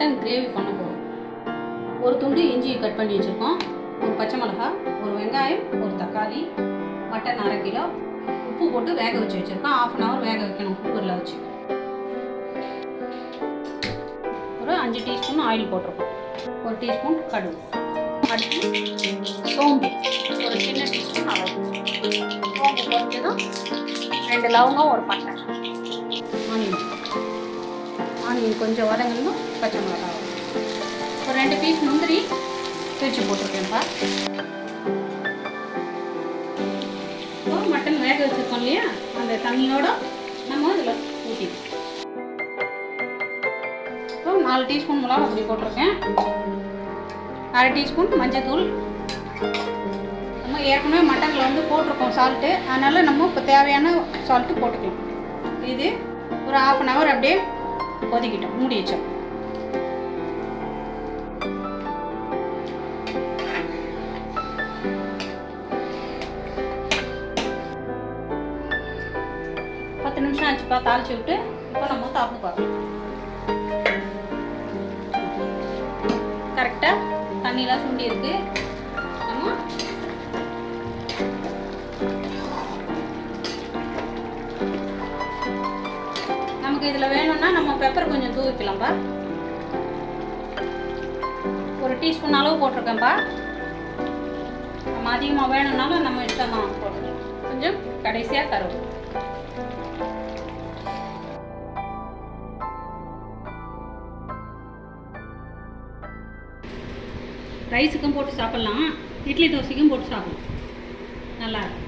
Mutton gravy பண்ண போகிறோம். ஒரு துண்டு இஞ்சி கட் பண்ணி வச்சுருக்கோம், ஒரு பச்சை மிளகாய், ஒரு வெங்காயம், ஒரு தக்காளி, மட்டன் 1/2 கிலோ, உப்பு போட்டு வேக வச்சு வச்சுருக்கோம். 1/2 hour வேக வைக்கணும் குக்கரில் வச்சு. ஒரு 5 டீஸ்பூன் ஆயில் போட்டிருக்கோம், ஒரு டீஸ்பூன் கடுகு, அடுத்து சோம்பு ஒரு சின்ன டீஸ்பூன் அளவு, சோம்பு பொரிஞ்சதும் 2 லவங்கம், ஒரு பட்டை, ஆனியன் கொஞ்சம் வதங்கணும், பச்சை மிளகாய், ஒரு 2 பீஸ் முந்திரி பிரித்து போட்டிருக்கேன்ப்பா. இப்போ மட்டன் வேக வச்சுருக்கோம் இல்லையா, அந்த தண்ணியோட நம்ம இதில் ஊற்றிக்கலாம். இப்போ 4 டீஸ்பூன் மிளகா அப்படி போட்டிருக்கேன், 1/2 டீஸ்பூன் மஞ்சள். நம்ம ஏற்கனவே மட்டனில் வந்து போட்டிருக்கோம் சால்ட்டு, அதனால் நம்ம இப்போ தேவையான சால்ட்டு போட்டுக்கலாம். இது ஒரு 1/2 hour அப்படியே கொதிக்கிட்டோம், மூடி வச்சோம். நிமிஷம் ஆச்சுப்பா, தாளிச்சு விட்டு இப்போ நம்ம தாப்பு பார்க்கலாம். கரெக்டாக தண்ணியெலாம் சுண்டி இருக்கு. நமக்கு இதில் வேணும்னா நம்ம பெப்பர் கொஞ்சம் தூவிக்கலாம்ப்பா. ஒரு டீஸ்பூன் அளவு போட்டிருக்கேன்ப்பா. நம்ம அதிகமாக வேணும்னாலும் நம்ம இஷ்டமாக போட்டுக்கலாம். கொஞ்சம் கடைசியாக கருவேப்பிலை. ரைஸுக்கும் போட்டு சாப்பிட்லாம், இட்லி தோசைக்கும் போட்டு சாப்பிடலாம், நல்லா இருக்கும்.